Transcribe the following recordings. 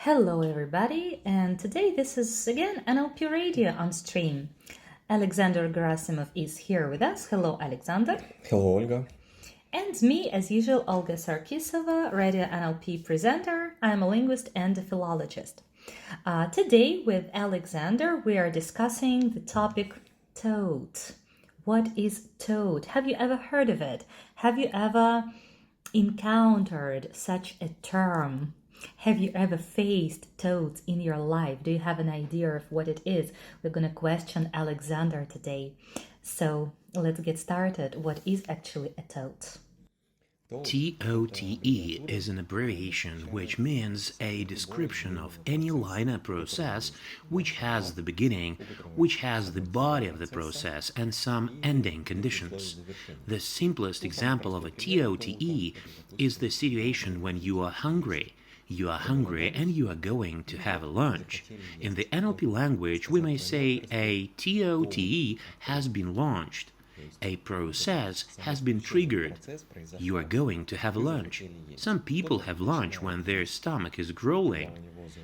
Hello, everybody, and today this is again NLP Radio on stream. Alexander Gerasimov is here with us. Hello, Alexander. Hello, Olga. And me, as usual, Olga Sarkisova, Radio NLP presenter. I'm a linguist and a philologist. Today, with Alexander, we are discussing the topic TOTE. What is TOTE? Have you ever heard of it? Have you ever encountered such a term? Have you ever faced TOTE in your life? Do you have an idea of what it is? We're going to question Alexander today. So let's get started. What is actually a TOTE? TOTE is an abbreviation which means a description of any linear process which has the beginning, which has the body of the process, and some ending conditions. The simplest example of a TOTE is the situation when you are hungry. You are hungry and you are going to have a lunch. In the NLP language, we may say a TOTE has been launched. A process has been triggered. You are going to have lunch. Some people have lunch when their stomach is growling.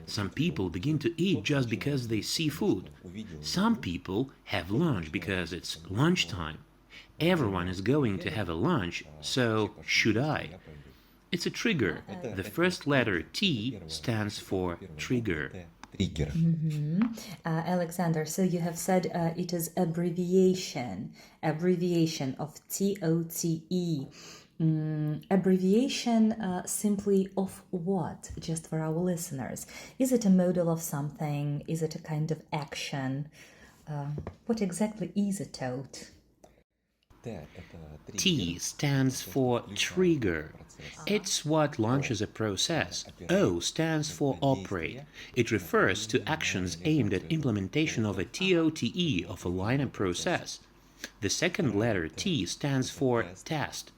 Some people begin to eat just because they see food. Some people have lunch because it's lunchtime. Everyone is going to have a lunch, so should I? It's a trigger. The first letter T stands for trigger. Alexander, so you have said it is abbreviation of TOTE. Abbreviation simply of what, just for our listeners? Is it a model of something? Is it a kind of action? What exactly is a TOTE? T stands for trigger. It's what launches a process. O stands for operate. It refers to actions aimed at implementation of a TOTE, of a linear process. The second letter T stands for test.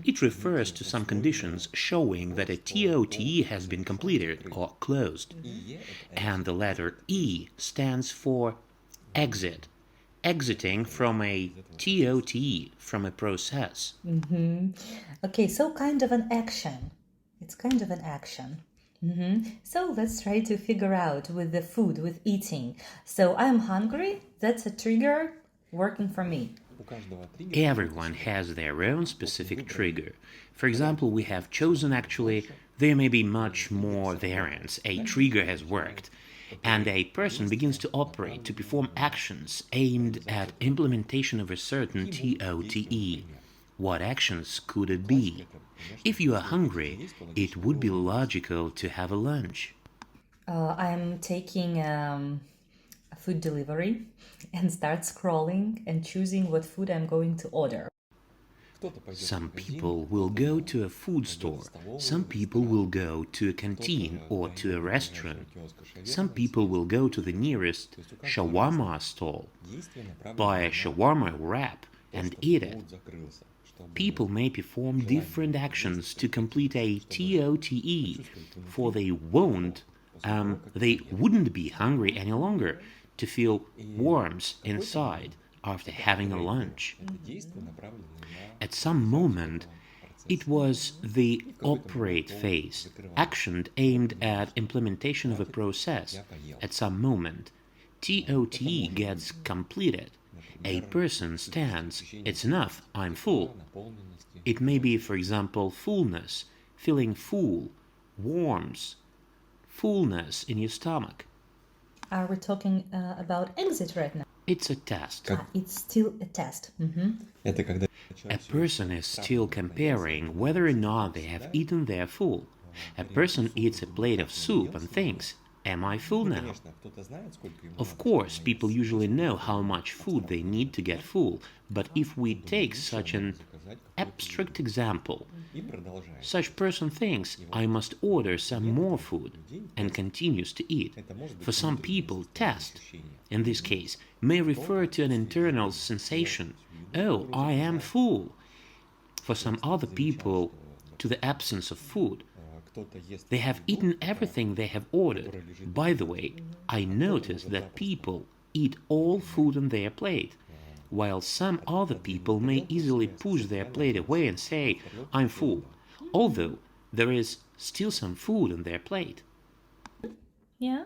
It refers to some conditions showing that a TOTE has been completed or closed. And the letter E stands for exit. Exiting from a TOTE, from a process. Okay, so kind of an action. It's kind of an action. So let's try to figure out with the food, with eating. So I'm hungry, that's a trigger working for me. Everyone has their own specific trigger. For example, we have chosen there may be much more variants. A trigger has worked. And a person begins to operate, to perform actions aimed at implementation of a certain TOTE. What actions could it be? If you are hungry, it would be logical to have a lunch. I'm taking a food delivery and start scrolling and choosing what food I'm going to order. Some people will go to a food store. Some people will go to a canteen or to a restaurant. Some people will go to the nearest shawarma stall, buy a shawarma wrap and eat it. People may perform different actions to complete a TOTE, for they wouldn't be hungry any longer, to feel warmth inside after having a lunch. At some moment, it was the operate phase, action aimed at implementation of a process. At some moment, TOTE gets completed. A person stands, it's enough, I'm full. It may be, for example, fullness, feeling full, warmth, fullness in your stomach. Are we talking about exit right now? It's a test. It's still a test. A person is still comparing whether or not they have eaten their full. A person eats a plate of soup and thinks, am I full now? Of course, people usually know how much food they need to get full, but if we take such an abstract example, such person thinks, I must order some more food, and continues to eat. For some people, test, in this case, may refer to an internal sensation, oh, I am full. For some other people, to the absence of food. They have eaten everything they have ordered. By the way, I noticed that people eat all food on their plate, while some other people may easily push their plate away and say, I'm full, although there is still some food on their plate. Yeah.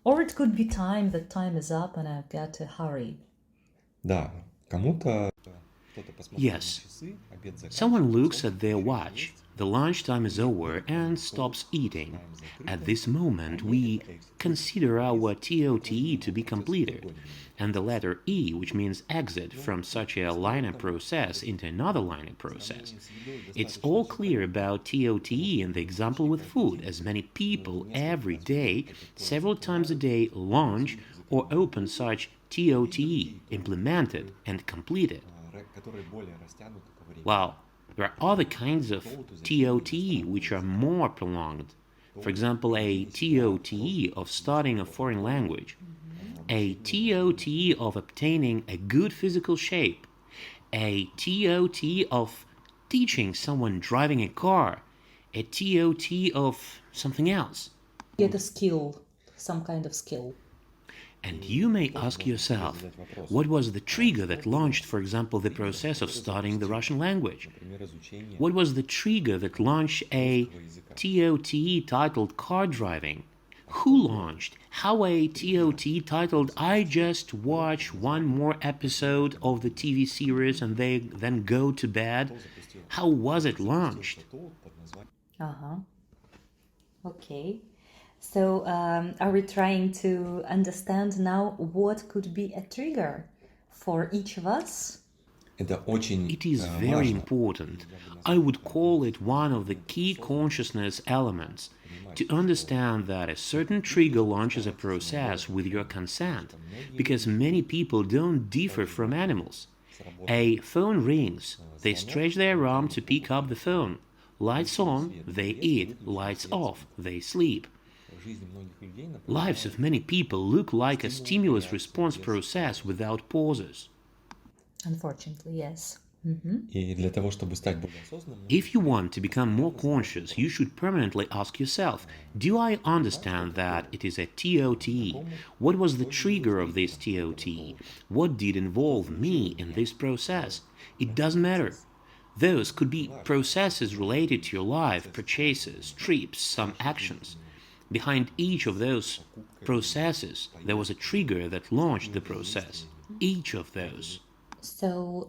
Or it could be time, that time is up and I've got to hurry. Да, кому-то кто-то посмотрел на Yes, часы, обед someone looks заканчивается, at their watch, the lunchtime is over, and stops eating. At this moment, we consider our TOTE to be completed, and the letter E, which means exit from such a linear process into another linear process. It's all clear about TOTE in the example with food, as many people every day, several times a day, launch or open such TOTE, implemented and completed. которые более растянуты по времени. Well, there are other kinds of TOTE which are more prolonged. For example, a TOTE of studying a foreign language, a TOTE of obtaining a good physical shape, a TOTE of teaching someone driving a car, a TOTE of something else. Get a skill, some kind of skill. And you may ask yourself, what was the trigger that launched, for example, the process of studying the Russian language? Например, изучение What was the trigger that launched a TOTE titled car driving? Who launched? How a TOTE titled I just watch one more episode of the TV series and then go to bed? How was it launched? TOTE под названием Uh-huh. Okay. So are we trying to understand now what could be a trigger for each of us? Это очень It is very важно. important. I would call it one of the key consciousness elements to understand that a certain trigger launches a process with your consent, because many people don't differ from animals. A phone rings, they stretch their arm to pick up the phone. Lights on, they eat. Lights off, they sleep. В жизни многих людей, например, Lives of many people look like a stimulus-response process without pauses. Unfortunately, yes. и для того, чтобы стать более осознанным, If you want to become more conscious, you should permanently ask yourself, do I understand that it is a TOTE? What was the trigger of this TOTE? What did involve me in this process? It doesn't matter. Those could be processes related to your life, purchases, trips, some actions. Behind each of those processes, there was a trigger that launched the process. Each of those. So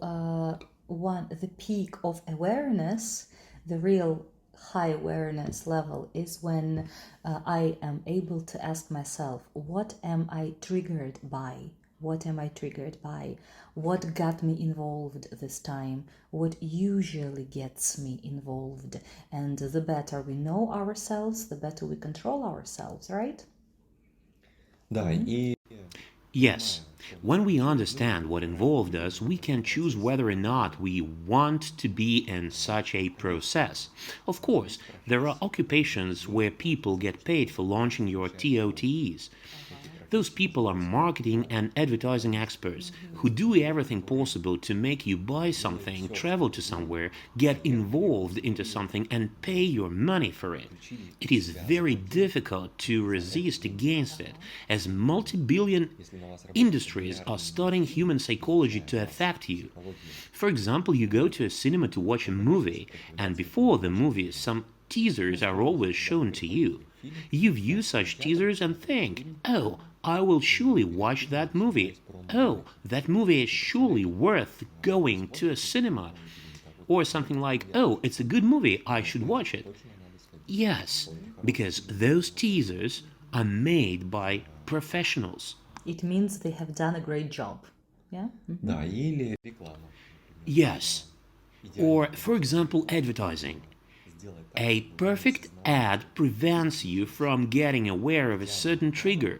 the peak of awareness, the real high awareness level is when I am able to ask myself, what am I triggered by? What am I triggered by? What got me involved this time? What usually gets me involved? And the better we know ourselves, the better we control ourselves, right? да, и Yes, when we understand what involved us, we can choose whether or not we want to be in such a process. Of course, there are occupations where people get paid for launching your TOTEs. Those people are marketing and advertising experts who do everything possible to make you buy something, travel to somewhere, get involved into something, and pay your money for it. It is very difficult to resist against it, as multi-billion industries are studying human psychology to affect you. For example, you go to a cinema to watch a movie, and before the movie, some teasers are always shown to you. You view such teasers and think, oh, I will surely watch that movie. Oh, that movie is surely worth going to a cinema. Or something like, oh, it's a good movie, I should watch it. Yes, because those teasers are made by professionals. It means they have done a great job. Yeah? да, или реклама. Yes. Or, for example, advertising. A perfect ad prevents you from getting aware of a certain trigger.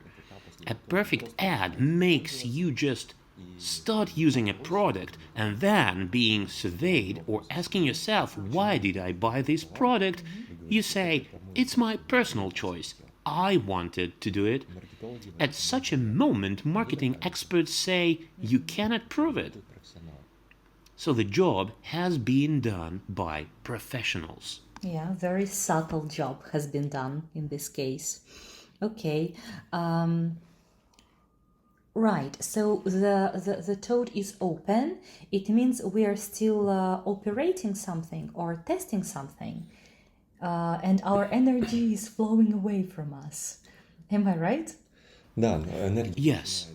A perfect ad makes you just start using a product and then being surveyed or asking yourself, why did I buy this product? You say, it's my personal choice. I wanted to do it. At such a moment, marketing experts say you cannot prove it. So the job has been done by professionals. Yeah, very subtle job has been done in this case. Okay. Right, so the TOTE is open. It means we are still operating something or testing something, and our energy is flowing away from us. Am I right? Да, энергия Yes,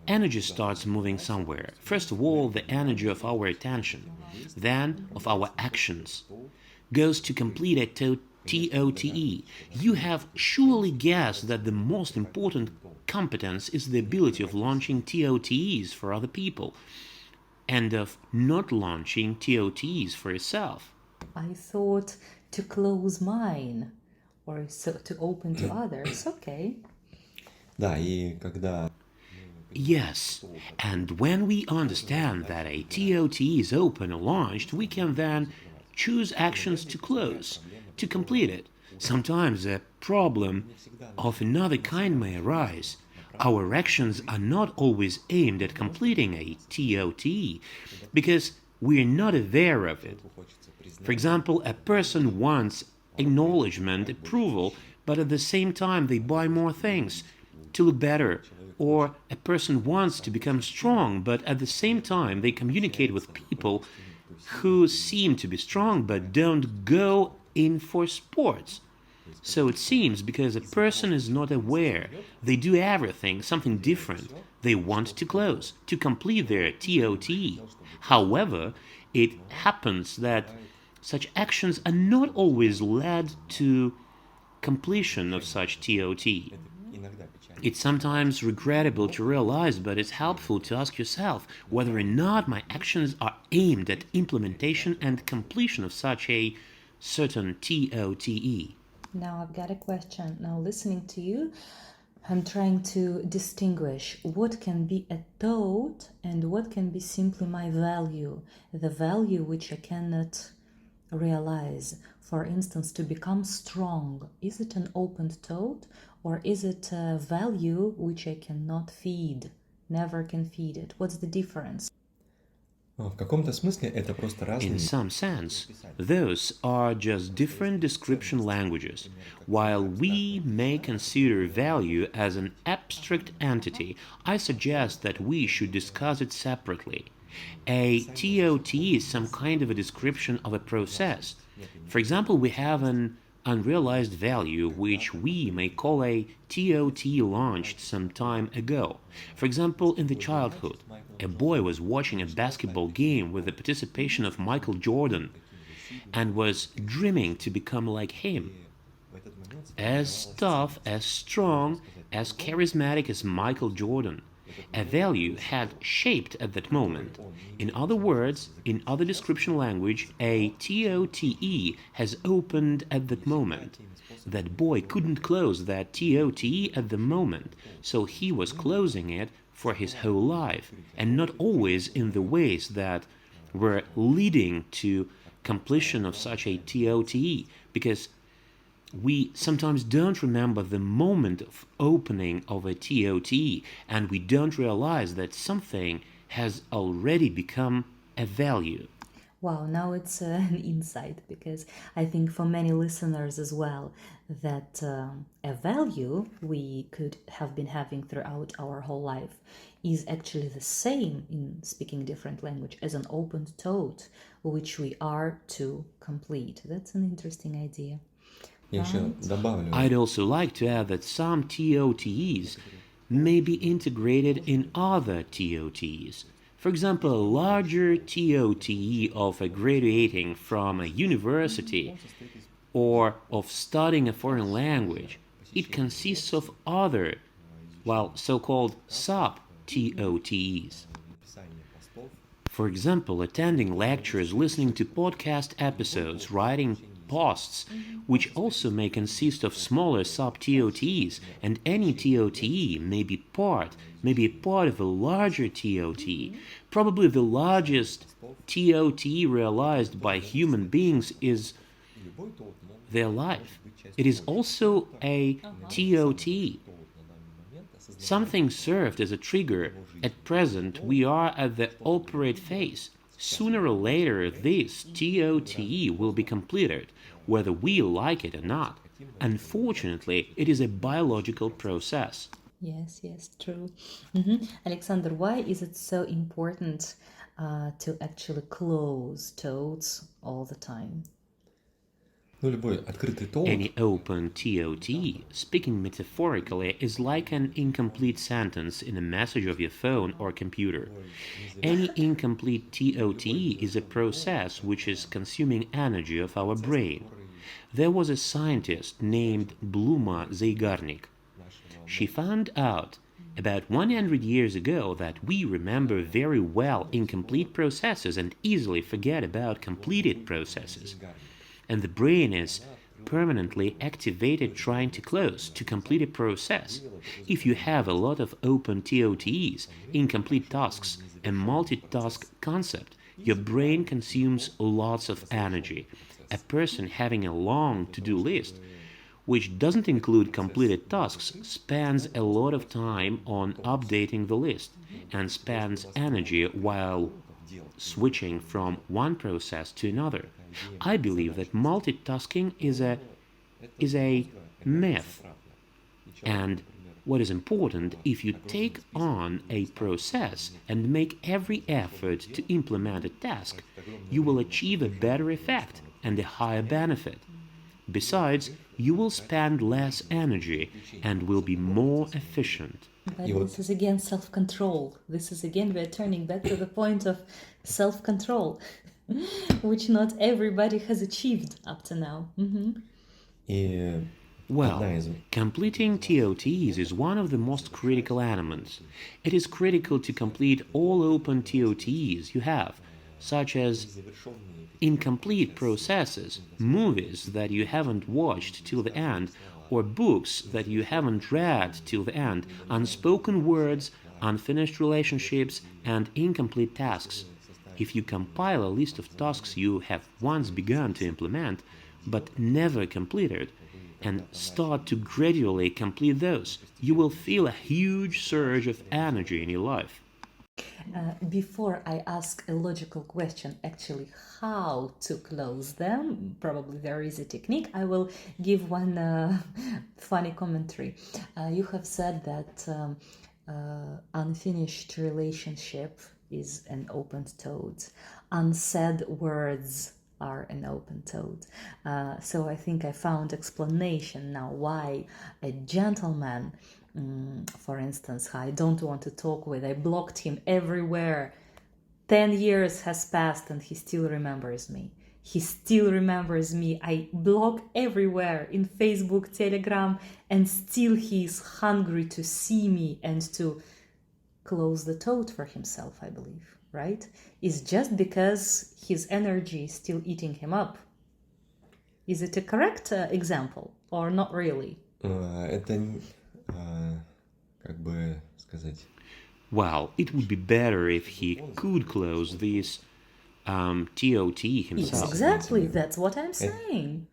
energy starts moving somewhere. First of all, the energy of our attention, then of our actions, goes to complete a TOTE. You have surely guessed that the most important competence is the ability of launching TOTEs for other people and of not launching TOTEs for yourself. I thought to close mine or so to open to others. Okay. Да, и когда Yes, and when we understand that a TOTE is open or launched, we can then choose actions to close, to complete it. Sometimes a problem of another kind may arise. Our actions are not always aimed at completing a TOTE because we are not aware of it. For example, a person wants acknowledgement, approval, but at the same time they buy more things to look better. Or a person wants to become strong, but at the same time they communicate with people who seem to be strong but don't go in for sports. So it seems because a person is not aware, they do everything, something different. They want to close, to complete their TOTE. However, it happens that such actions are not always led to completion of such TOTE. иногда печально. It's sometimes regrettable to realize, but it's helpful to ask yourself whether or not my actions are aimed at implementation and completion of such a certain TOTE. Now I've got a question. Now, listening to you, I'm trying to distinguish what can be a thought and what can be simply my value, the value which I cannot realize. For instance, to become strong, is it an open thought or is it a value which I cannot feed, never can feed it? What's the difference? В каком-то смысле это просто разные In some sense, those are just different description languages. While we may consider value as an abstract entity, I suggest that we should discuss it separately. A TOTE is some kind of a description of a process. For example, we have an unrealized value which we may call a TOTE launched some time ago. For example, in the childhood, a boy was watching a basketball game with the participation of Michael Jordan and was dreaming to become like him. As tough, as strong, as charismatic as Michael Jordan. A value had shaped at that moment. In other words, in other description language, a TOTE has opened at that moment. That boy couldn't close that TOTE at the moment, so he was closing it for his whole life, and not always in the ways that were leading to completion of such a TOTE, because we sometimes don't remember the moment of opening of a TOTE, and we don't realize that something has already become a value. Wow, now it's an insight because I think for many listeners as well that a value we could have been having throughout our whole life is actually the same in speaking different language as an open thought which we are to complete. That's an interesting idea. Я еще добавлю. I'd also like to add that some TOTEs may be integrated in other TOTEs. For example, a larger TOTE of graduating from a university or of studying a foreign language, it consists of other, so-called sub-TOTEs. For example, attending lectures, listening to podcast episodes, writing posts, which also may consist of smaller sub-TOTEs, and any TOTE may be a part of a larger TOTE. Probably the largest TOTE realized by human beings is their life. It is also a TOTE. Something served as a trigger. At present, we are at the operate phase. Sooner or later, this TOTE will be completed, whether we like it or not. Unfortunately, it is a biological process. Yes, true. Alexander, why is it so important to actually close thoughts all the time? Ну, любой открытый TOTE, Any open TOTE, speaking metaphorically, is like an incomplete sentence in a message of your phone or computer. Any incomplete TOTE is a process which is consuming energy of our brain. There was a scientist named Bluma Zeigarnik. She found out about 100 years ago that we remember very well incomplete processes and easily forget about completed processes. And the brain is permanently activated trying to close, to complete a process. If you have a lot of open TOTEs, incomplete tasks, a multitask concept, your brain consumes lots of energy. A person having a long to-do list, which doesn't include completed tasks, spends a lot of time on updating the list and spends energy while switching from one process to another. I believe that multitasking is a myth. And what is important, if you take on a process and make every effort to implement a task, you will achieve a better effect and a higher benefit. Besides, you will spend less energy and will be more efficient. But this is again self-control. This is again, we're turning back to the point of self-control, which not everybody has achieved up to now. и Well, одна из... completing TOTEs is one of the most critical elements. It is critical to complete all open TOTEs you have, such as incomplete processes, movies that you haven't watched till the end, or books that you haven't read till the end, unspoken words, unfinished relationships, and incomplete tasks. If you compile a list of tasks you have once begun to implement, but never completed, and start to gradually complete those, you will feel a huge surge of energy in your life. Before I ask a logical question, actually, how to close them, probably there is a technique, I will give one funny commentary. You have said that unfinished relationship is an open TOTE. Unsaid words are an open TOTE. So I think I found explanation now why a gentleman, for instance, I don't want to talk with, I blocked him everywhere. 10 years has passed and he still remembers me. He still remembers me. I block everywhere in Facebook, Telegram, and still he is hungry to see me and to close the TOTE for himself, I believe, right? It's just because his energy is still eating him up. Is it a correct example or not really? Это, как бы сказать... Well, it would be better if he could close this TOTE Yes, himself. exactly. That's what I'm saying.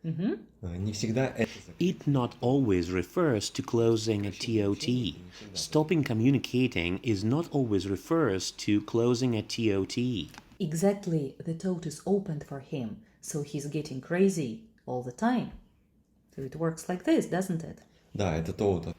Не всегда это... It not always refers to closing a TOTE. Stopping communicating is not always refers to closing a TOTE. Exactly. The TOTE is opened for him, so he's getting crazy all the time. So it works like this, doesn't it? Да, это TOTE.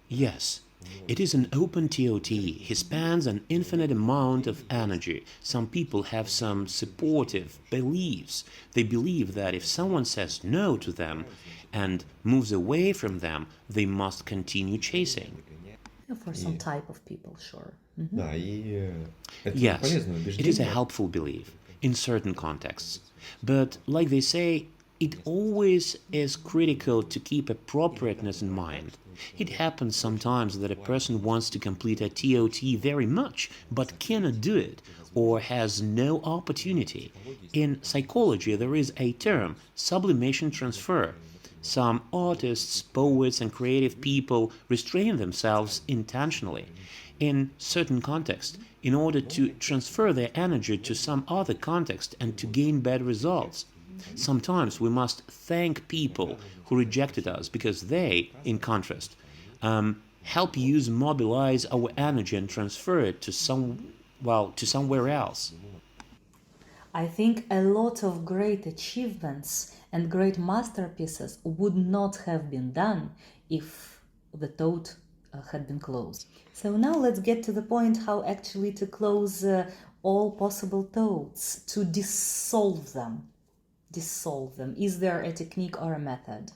Yes, it is an open TOTE. He spends an infinite amount of energy. Some people have some supportive beliefs. They believe that if someone says no to them and moves away from them, they must continue chasing. For some type of people, sure. Да, и это Yes, полезное it is a убеждение. helpful belief in certain contexts. But, like they say, it always is critical to keep appropriateness in mind. It happens sometimes that a person wants to complete a TOTE very much, but cannot do it, or has no opportunity. In psychology, there is a term, sublimation transfer. Some artists, poets, and creative people restrain themselves intentionally in certain contexts in order to transfer their energy to some other context and to gain better results. Sometimes we must thank people who rejected us because they, in contrast, help us mobilize our energy and transfer it to somewhere else. I think a lot of great achievements and great masterpieces would not have been done if the TOTE had been closed. So now let's get to the point how actually to close all possible TOTEs, to dissolve them. dissolve them? Is there a technique or a method?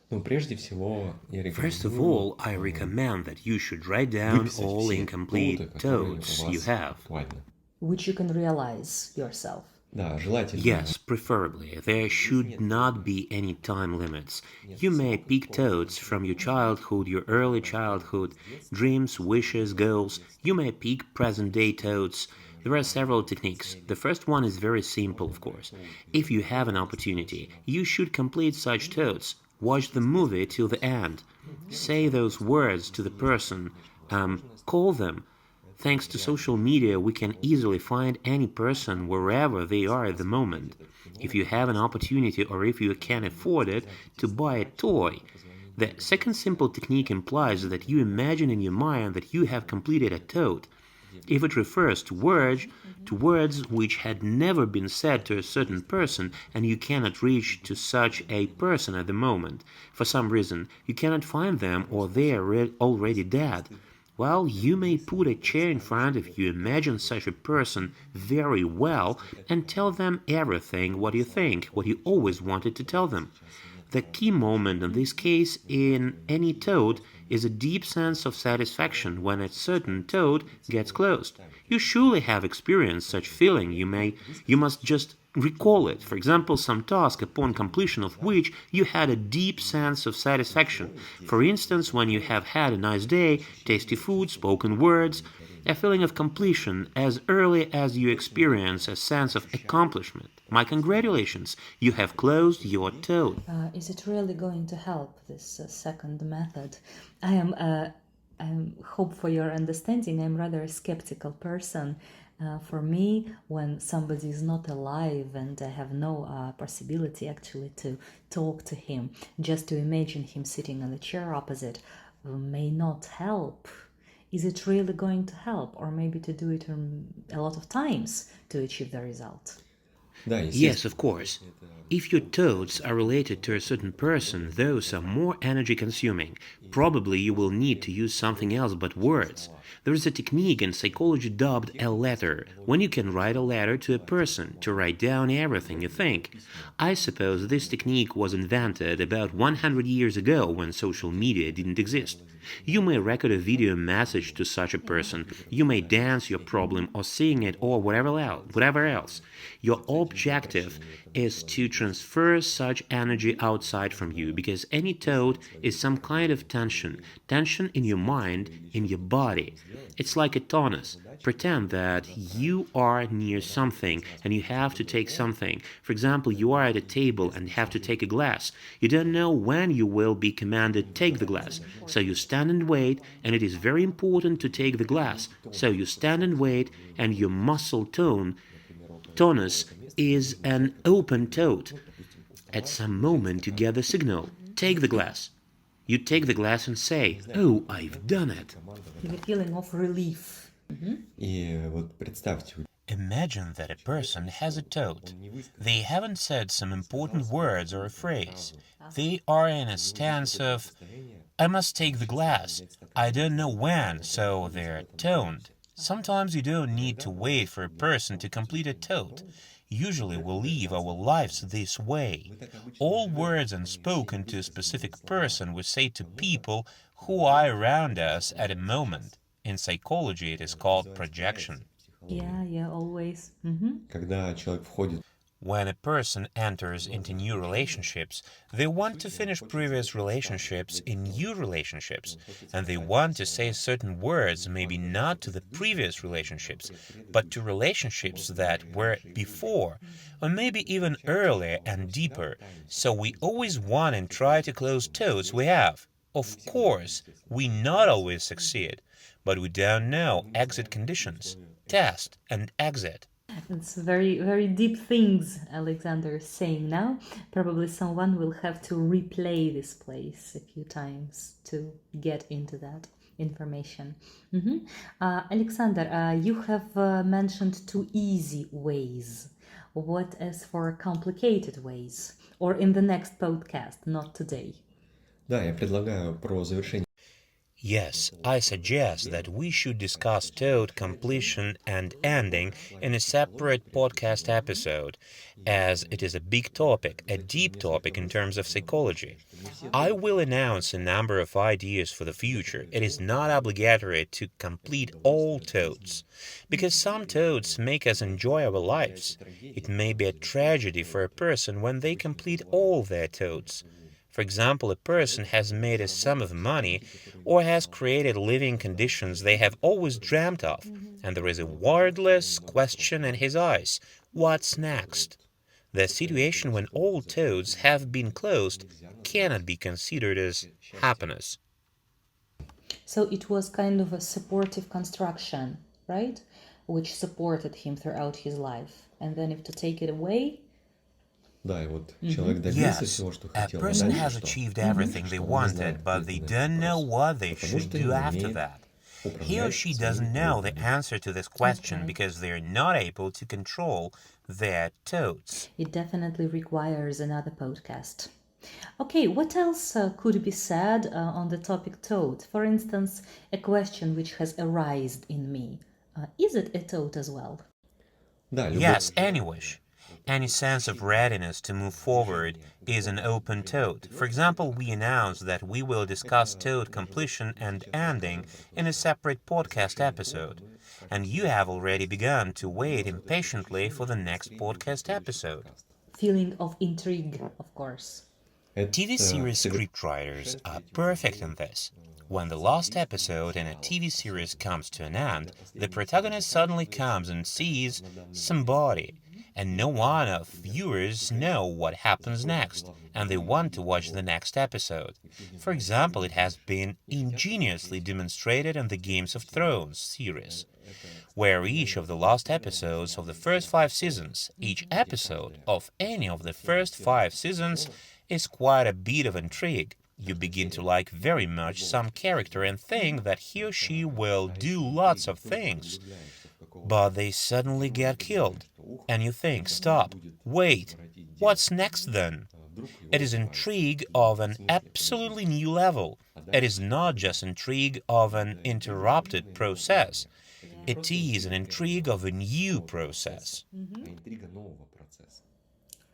Ну, прежде всего, я First of рекомендую all, I recommend that you should write down выписать all все incomplete тоты, которые у TOTEs you вас have. актуальны. Which you can realize yourself. Да, желательно. Yes, preferably. There should not be any time limits. You may pick TOTEs from your childhood, your early childhood, dreams, wishes, goals. You may pick present-day TOTEs. There are several techniques. The first one is very simple, of course. If you have an opportunity, you should complete such TOTEs. Watch the movie till the end. Say those words to the person. Call them. Thanks to social media, we can easily find any person wherever they are at the moment. If you have an opportunity or if you can afford it, to buy a toy. The second simple technique implies that you imagine in your mind that you have completed a TOTE. If it refers to words which had never been said to a certain person and you cannot reach to such a person at the moment, for some reason, you cannot find them or they are already dead, well, you may put a chair in front of you, imagine such a person very well, and tell them everything what you think, what you always wanted to tell them. The key moment in this case in any TOTE is a deep sense of satisfaction when a certain TOTE gets closed. You surely have experienced such feeling. You must just recall it. For example, some task upon completion of which you had a deep sense of satisfaction. For instance, when you have had a nice day, tasty food, spoken words, a feeling of completion as early as you experience a sense of accomplishment. My congratulations, you have closed your TOTE. Is it really going to help, this second method? I hope for your understanding. I'm rather a skeptical person. For me, when somebody is not alive and I have no possibility actually to talk to him, just to imagine him sitting on the chair opposite may not help. Is it really going to help? Or maybe to do it a lot of times to achieve the result? Да, Yes, of course. If your TOTEs are related to a certain person, those are more energy consuming. Probably you will need to use something else but words. There is a technique in psychology dubbed a letter, when you can write a letter to a person, to write down everything you think. I suppose this technique was invented about 100 years ago when social media didn't exist. You may record a video message to such a person, you may dance your problem or sing it or whatever else. Your objective is to transfer such energy outside from you, because any TOTE is some kind of tension in your mind, in your body. It's like a tonus. Pretend that you are near something and you have to take something. For example, you are at a table and have to take a glass. You don't know when you will be commanded take the glass. So you stand and wait, and it is very important to take the glass. So you stand and wait, and your muscle tonus is an open TOTE. At some moment you get the signal, take the glass. You take the glass and say, oh, I've done it. The feeling of relief. И вот представьте, Imagine that a person has a TOTE. They haven't said some important words or a phrase. They are in a stance of, I must take the glass. I don't know when, so they're toned. Sometimes you don't need to wait for a person to complete a TOTE. Usually we live our lives this way. All words unspoken to a specific person we say to people who are around us at a moment. In psychology it is called projection. Yeah, always. когда человек входит When a person enters into new relationships, they want to finish previous relationships in new relationships, and they want to say certain words, maybe not to the previous relationships, but to relationships that were before, or maybe even earlier and deeper. So we always want and try to close TOTEs we have. Of course, we not always succeed, but we don't know exit conditions, test and exit. It's very, very deep things Alexander is saying now. Probably someone will have to replay this place a few times to get into that information. Alexander, you have mentioned two easy ways. What is for complicated ways? Or in the next podcast, not today? Да, я предлагаю про завершение Yes, I suggest that we should discuss TOTE completion and ending in a separate podcast episode, as it is a big topic, a deep topic in terms of psychology. I will announce a number of ideas for the future. It is not obligatory to complete all TOTEs, because some TOTEs make us enjoy our lives. It may be a tragedy for a person when they complete all their TOTEs. For example, a person has made a sum of money or has created living conditions they have always dreamt of, and there is a wordless question in his eyes: what's next? The situation when all TOTEs have been closed cannot be considered as happiness. So it was kind of a supportive construction, right? Which supported him throughout his life. And then if to take it away, Да, и вот человек добился Yes, всего, что a хотел, а person дальше has что? achieved everything they Что он не знает wanted, but ответа they на этот don't know вопрос. what they Потому should что do не after умеет that. He or управлять she своими doesn't know the порывами. answer to this question Okay. because they're not able to control their TOTEs. it definitely requires another podcast. Okay, what else could be said on the topic TOTE? For instance, a question which has arisen in me. Is it a TOTE as well? Да, любой... Yes, any wish. Any sense of readiness to move forward is an open TOTE. For example, we announced that we will discuss TOTE completion and ending in a separate podcast episode. And you have already begun to wait impatiently for the next podcast episode. Feeling of intrigue, of course. TV series scriptwriters are perfect in this. When the last episode in a TV series comes to an end, the protagonist suddenly comes and sees somebody, and no one of viewers know what happens next, and they want to watch the next episode. For example, it has been ingeniously demonstrated in the Games of Thrones series, where each of the last episodes of the first 5 seasons, each episode of any of the first 5 seasons, is quite a bit of intrigue. You begin to like very much some character and think that he or she will do lots of things. But they suddenly get killed. And you think, stop, wait, what's next then? It is intrigue of an absolutely new level. It is not just intrigue of an interrupted process. It is an intrigue of a new process. Интрига нового процесса.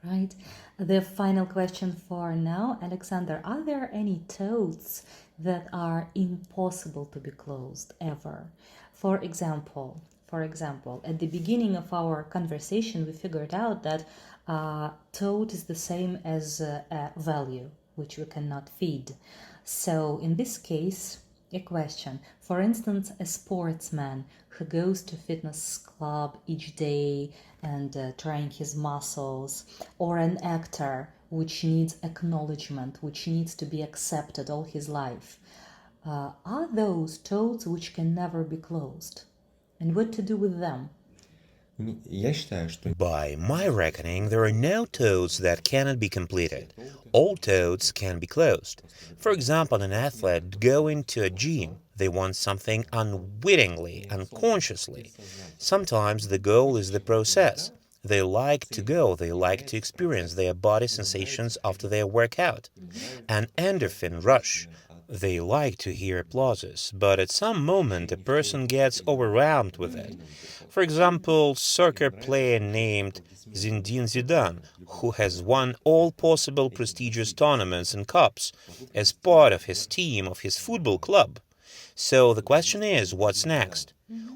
Right. The final question for now, Alexander, are there any TOTEs that are impossible to be closed ever? For example, at the beginning of our conversation, we figured out that TOTE is the same as a value, which we cannot feed. So in this case, a question. For instance, a sportsman who goes to fitness club each day and trying his muscles, or an actor which needs acknowledgement, which needs to be accepted all his life. Are those TOTEs which can never be closed? And what to do with them? Я считаю, что By my reckoning, there are no TOTEs that cannot be completed. All TOTEs can be closed. For example, an athlete going to a gym, they want something unwittingly, unconsciously. Sometimes the goal is the process. They like to go, they like to experience their body sensations after their workout. An endorphin rush. They like to hear applauses, but at some moment a person gets overwhelmed with it. For example, soccer player named Zinedine Zidane, who has won all possible prestigious tournaments and cups as part of his team of his football club. So the question is, what's next?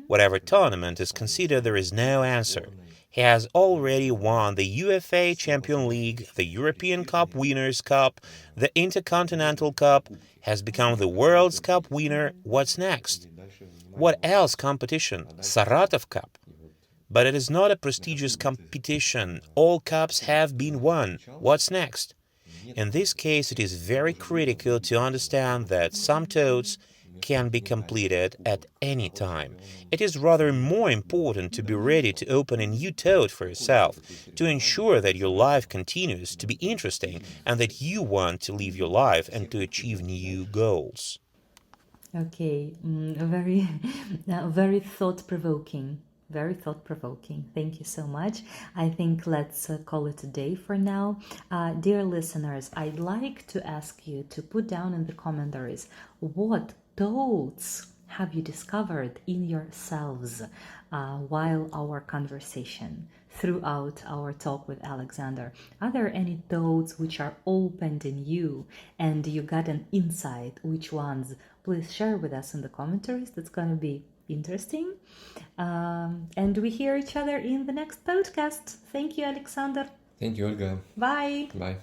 Whatever tournament is considered, there is no answer. He has already won the UEFA Champions League, the European Cup Winners' Cup, the Intercontinental Cup, has become the World's Cup winner. What's next? What else competition? Saratov Cup. But it is not a prestigious competition. All cups have been won. What's next? In this case, it is very critical to understand that some TOTEs can be completed at any time. It is rather more important to be ready to open a new TOTE for yourself, to ensure that your life continues to be interesting and that you want to live your life and to achieve new goals. Okay, very, very thought-provoking. Very thought-provoking. Thank you so much. I think let's call it a day for now. Dear listeners, I'd like to ask you to put down in the commentaries what thoughts have you discovered in yourselves while our conversation, throughout our talk with Alexander? Are there any thoughts which are opened in you and you got an insight? Which ones? Please share with us in the commentaries. That's going to be interesting. And we hear each other in the next podcast. Thank you, Alexander. Thank you, Olga. Bye. Bye.